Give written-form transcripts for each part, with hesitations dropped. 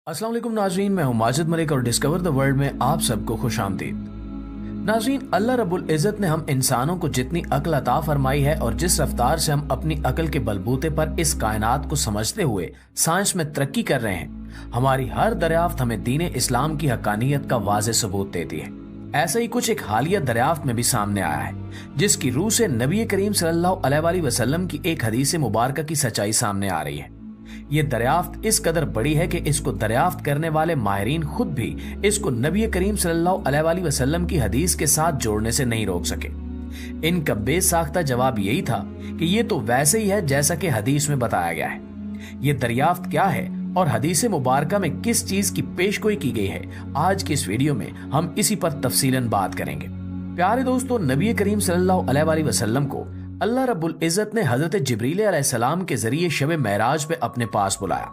अस्सलाम वालेकुम नाजरीन, मैं हूं माजिद मलिक और डिस्कवर द वर्ल्ड में आप सबको खुश आमदीद। नाजरीन, अल्लाह रब्बुल इज़्ज़त ने हम इंसानों को जितनी अक्ल अता फरमाई है और जिस रफ्तार से हम अपनी अक्ल के बलबूते पर इस कायनात को समझते हुए साइंस में तरक्की कर रहे हैं, हमारी हर दरियाफ्त हमें दीन इस्लाम की हकानियत का वाज़ेह सबूत देती है। ऐसा ही कुछ एक हालिया दरियाफ्त में भी सामने आया है, जिसकी रूह से नबी करीम सल्लल्लाहु अलैहि वसल्लम की एक हदीस मुबारक की सच्चाई सामने आ रही है। ये दरियाफ्त इस कदर बड़ी है कि इसको दरियाफ्त करने वाले माहिरीन खुद भी इसको नबी करीम सल्लल्लाहु अलैहि वसल्लम की हदीस के साथ जोड़ने से नहीं रोक सके। इनका बेसाख्ता जवाब यही था कि ये तो वैसे ही है जैसा कि हदीस में बताया गया है। ये दरियाफ्त क्या है और हदीस मुबारका में किस चीज की पेशगोई की गई है, आज की इस वीडियो में हम इसी पर तफसीलन बात करेंगे। प्यारे दोस्तों, नबी करीम सल्लल्लाहु अलैहि वसल्लम को अल्लाह रब्बुल इज़्ज़त ने हजरत जिब्रील अलैहिस्सलाम के जरिए शब मेराज पे अपने पास बुलाया।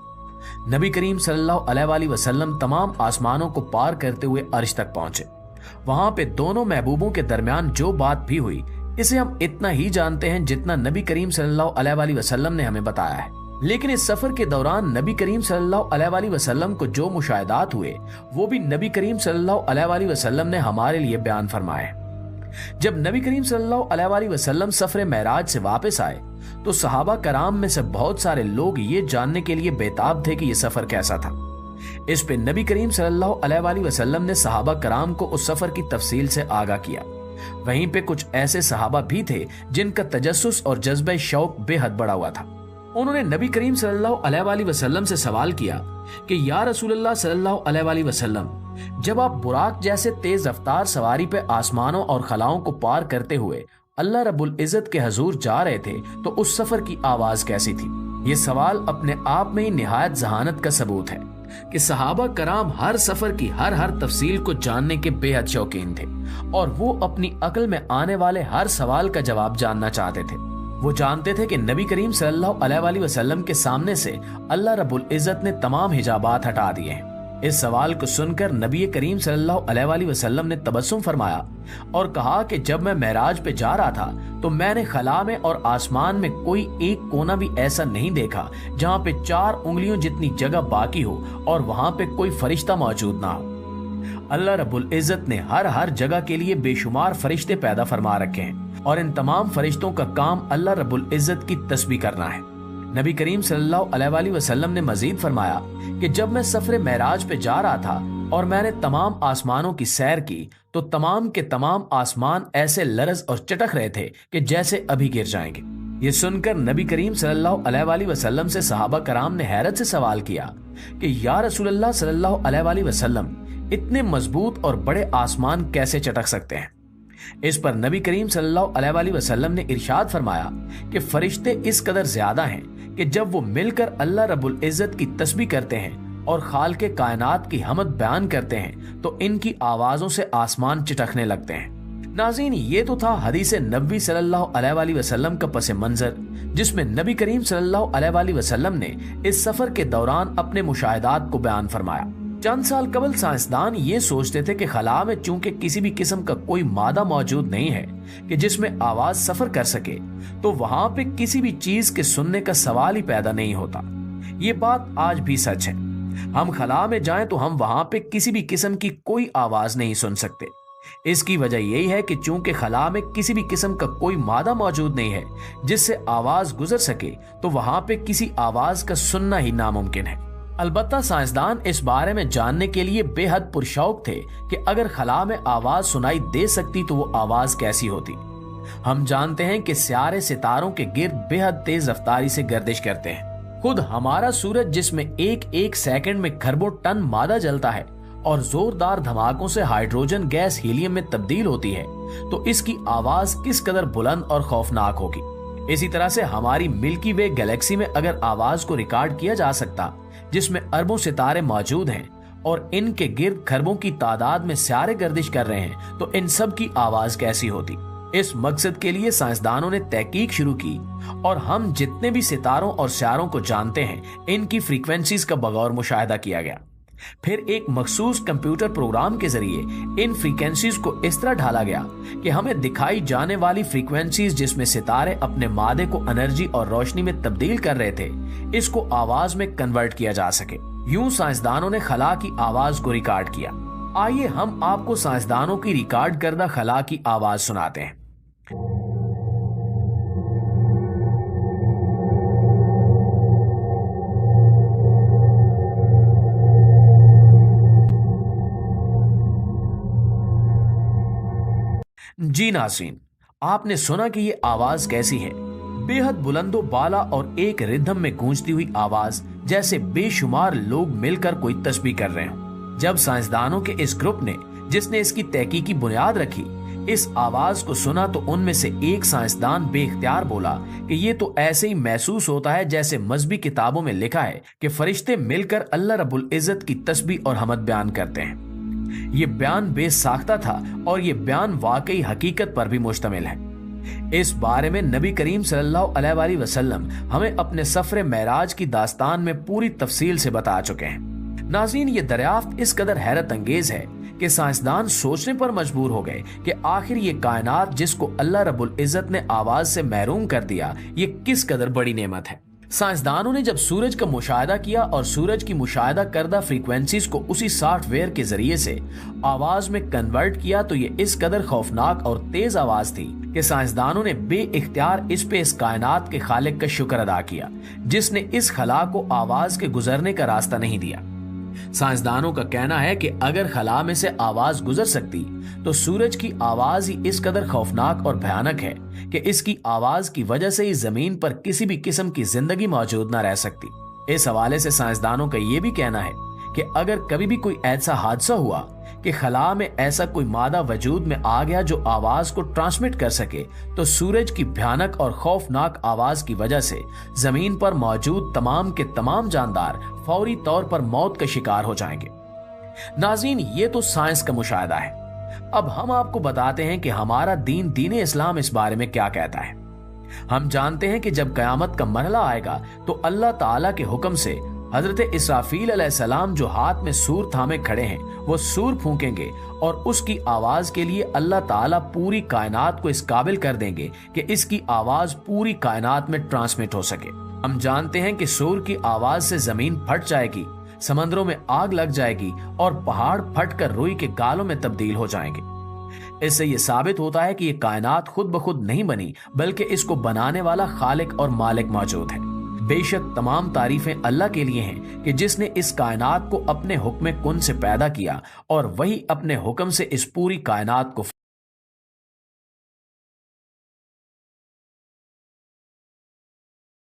नबी करीम सल्लल्लाहु अलैहि वसल्लम तमाम आसमानों को पार करते हुए अर्श तक पहुंचे। वहां पे दोनों महबूबों के दरमियान जो बात भी हुई, इसे हम इतना ही जानते हैं जितना नबी करीम सल्लल्लाहु अलैहि वसल्लम ने हमें बताया है। लेकिन इस सफर के दौरान नबी करीम सल्लल्लाहु अलैहि वसल्लम को जो मुशाहिदात हुए, वो भी नबी करीम सल्लल्लाहु अलैहि वसल्लम ने हमारे लिए बयान फरमाए। जब नबी करीम सल्लल्लाहु अलैहि वसल्लम सफर मेराज से वापस आए तो सहाबा कराम में से बहुत सारे लोग ये जानने के लिए बेताब थे कि यह सफर कैसा था। इस पे नबी करीम सल्लल्लाहु अलैहि वसल्लम ने सहाबा कराम को उस सफर की तफसील से आगाह किया। वहीं पे कुछ ऐसे सहाबा भी थे जिनका तजस्सुस और जज्बे शौक बेहद बड़ा हुआ था। उन्होंने नबी करीम सल्लल्लाहु अलैहि वसल्लम से सवाल किया कि या रसूलल्लाह सल्लल्लाहु अलैहि वसल्लम, जब आप बुराक जैसे तेज रफ्तार सवारी पे आसमानों और खलाओं को पार करते हुए अल्लाह रब्बुल इज़्ज़त के हजूर जा रहे थे, तो उस सफर की आवाज कैसी थी? ये सवाल अपने आप में ही निहायत जहानत का सबूत है कि सहाबा कराम हर सफर की हर तफसील को जानने के बेहद शौकीन थे और वो अपनी अक्ल में आने वाले हर सवाल का जवाब जानना चाहते थे। वो जानते थे कि नबी करीम सल्लल्लाहु अलैहि वसल्लम के सामने से अल्लाह रब्बुल इज़्ज़त ने तमाम हिजाबात हटा दिए हैं। इस सवाल को सुनकर नबी करीम सल्लल्लाहु अलैहि वसल्लम ने तबस्सुम फरमाया और कहा कि जब मैं मेराज पे जा रहा था तो मैंने खला में और आसमान में कोई एक कोना भी ऐसा नहीं देखा जहाँ पे 4 उंगलियों जितनी जगह बाकी हो और वहां पे कोई फरिश्ता मौजूद ना हो। अल्लाह रब्बुल इज़्ज़त ने हर जगह के लिए बेशुमार फरिश्ते पैदा फरमा रखे हैं और इन तमाम फरिश्तों का काम अल्लाह रब्बुल इज़्ज़त की तस्बीह करना है। नबी करीम सल्लल्लाहु अलैहि वसल्लम ने मजीद फरमाया कि जब मैं सफर मेराज पे जा रहा था और मैंने तमाम आसमानों की सैर की तो तमाम के तमाम आसमान ऐसे लरज और चटक रहे थे कि जैसे अभी गिर जाएंगे। ये सुनकर नबी करीम सल्लल्लाहु अलैहि वसल्लम से सहाबा कराम ने हैरत से सवाल किया कि या रसूलल्लाह सल्लल्लाहु अलैहि वसल्लम, इतने मजबूत और बड़े आसमान कैसे चटक सकते हैं? इस पर नबी करीम सल्लल्लाहु अलैहि वसल्लम ने इरशाद फरमाया कि फरिश्ते इस कदर ज्यादा हैं कि जब वो मिलकर अल्लाह रब्बुल इज़्ज़त की तस्बीह करते हैं और खालिक़े कायनात की हमद बयान करते हैं तो इनकी आवाजों से आसमान चिटकने लगते हैं। नाज़रीन, ये तो था हदीस नबवी सल्लल्लाहु अलैहि वसल्लम का पस मंजर, जिसमें नबी करीम सल्लल्लाहु अलैहि वसल्लम ने इस सफर के दौरान अपने मुशाहिदात को बयान फरमाया। चंद साल कबल साइंसदान ये सोचते थे कि खला में चूंकि किसी भी किस्म का कोई मादा मौजूद नहीं है कि जिसमें आवाज सफर कर सके, तो वहां पे किसी भी चीज के सुनने का सवाल ही पैदा नहीं होता। ये बात आज भी सच है। हम खला में जाएं तो हम वहां पे किसी भी किस्म की कोई आवाज नहीं सुन सकते। इसकी वजह यही है कि चूंकि खला में किसी भी किस्म का कोई मादा मौजूद नहीं है जिससे आवाज गुजर सके, तो वहां पे किसी आवाज का सुनना ही नामुमकिन है। अलबत्ता साइंसदान इस बारे में जानने के लिए बेहद पुरशौक थे कि अगर खला में आवाज सुनाई दे सकती तो वो आवाज कैसी होती। हम जानते हैं कि सियारे सितारों के गिर्द बेहद तेज रफ्तारी से गर्दिश करते हैं। खुद हमारा सूरज, जिसमें एक सेकंड में खरबों टन मादा जलता है और जोरदार धमाकों से हाइड्रोजन गैस हीलियम में तब्दील होती है, तो इसकी आवाज किस कदर बुलंद और खौफनाक होगी। इसी तरह से हमारी मिल्की वे गैलेक्सी में अगर आवाज को रिकॉर्ड किया जा सकता, जिसमें अरबों सितारे मौजूद हैं और इनके गिर्द खरबों की तादाद में सियारे गर्दिश कर रहे हैं, तो इन सब की आवाज कैसी होती। इस मकसद के लिए साइंसदानों ने तहकीक शुरू की और हम जितने भी सितारों और सियारों को जानते हैं, इनकी फ्रीक्वेंसीज का बगौर मुशाहिदा किया गया। फिर एक मखसूस कंप्यूटर प्रोग्राम के जरिए इन फ्रीक्वेंसीज को इस तरह ढाला गया कि हमें दिखाई जाने वाली फ्रीक्वेंसीज जिसमें सितारे अपने मादे को एनर्जी और रोशनी में तब्दील कर रहे थे, इसको आवाज में कन्वर्ट किया जा सके। यूं साइंसदानों ने खला की आवाज को रिकॉर्ड किया। आइए हम आपको साइंसदानों की रिकॉर्ड करदा खला की आवाज सुनाते हैं। जी नाज़रीन, आपने सुना कि ये आवाज कैसी है। बेहद बुलंदो बाला और एक रिदम में गूंजती हुई आवाज, जैसे बेशुमार लोग मिलकर कोई तस्बीह कर रहे हों। जब साइंसदानों के इस ग्रुप ने, जिसने इसकी तहकीकी बुनियाद रखी, इस आवाज को सुना तो उनमें से एक साइंसदान बेख्तियार बोला कि ये तो ऐसे ही महसूस होता है जैसे मजहबी किताबों में लिखा है कि फरिश्ते मिलकर अल्लाह रब्बुल इज्जत की तस्बीह और हमद बयान करते हैं। ये बयान बेसाख्ता था और ये बयान वाकई हकीकत पर भी मुश्तमिल है। इस बारे में नबी करीम सल्लल्लाहु अलैहि वसल्लम हमें अपने सफर मेराज की दास्तान में पूरी तफसील से बता चुके हैं। नाज़रीन, ये दरियाफ्त इस कदर हैरत अंगेज है कि साइंसदान सोचने पर मजबूर हो गए कि आखिर ये कायनात जिसको अल्लाह रब्बुल इज्जत ने आवाज से महरूम कर दिया, ये किस कदर बड़ी नेमत है। साइंसदानों ने जब सूरज का मुशाहिदा किया और सूरज की मुशाहिदा करदा फ्रीक्वेंसीज को उसी सॉफ्टवेयर के जरिए से आवाज में कन्वर्ट किया, तो ये इस कदर खौफनाक और तेज आवाज थी कि साइंसदानों ने बेइख्तियार इस कायनात के खालिक का शुक्र अदा किया, जिसने इस खला को आवाज के गुजरने का रास्ता नहीं दिया। साइंसदानों का कहना है कि अगर खला में से आवाज गुजर सकती तो सूरज की आवाज ही इस कदर खौफनाक और भयानक है कि इसकी आवाज की वजह से ही जमीन पर किसी भी किस्म की जिंदगी मौजूद न रह सकती। इस हवाले से साइंसदानों का यह भी कहना है कि अगर कभी भी कोई ऐसा हादसा हुआ कि खला में ऐसा कोई मादा वजूद में आ गया जो आवाज को ट्रांसमिट कर सके, तो सूरज की भयानक और खौफनाक आवाज की वजह से जमीन पर मौजूद तमाम के तमाम जानदार फौरी तौर पर मौत का शिकार हो जाएंगे। नाज़रीन, ये तो साइंस का मुशाहिदा है। अब हम आपको बताते हैं कि हमारा दीन इस्लाम इस बारे में क्या कहता है। हम जानते हैं कि जब कयामत का मरहला आएगा तो अल्लाह ताला के हुक्म से हजरत इसराफील अलैहिस्सलाम जो हाथ में सूर थामे खड़े हैं, वो सूर फूंकेंगे और उसकी आवाज के लिए अल्लाह ताला पूरी कायनात को इस काबिल कर देंगे कि इसकी आवाज पूरी कायनात में ट्रांसमिट हो सके। हम जानते हैं कि सूर की आवाज से जमीन फट जाएगी, समंदरों में आग लग जाएगी और पहाड़ फटकर रुई के गालों में तब्दील हो जाएंगे। इससे यह साबित होता है कि यह कायनात खुद ब खुद नहीं बनी, बल्कि इसको बनाने वाला खालिक और मालिक मौजूद है। बेशक तमाम तारीफें अल्लाह के लिए हैं कि जिसने इस कायनात को अपने हुक्म कुन से पैदा किया और वही अपने हुक्म से इस पूरी कायनात को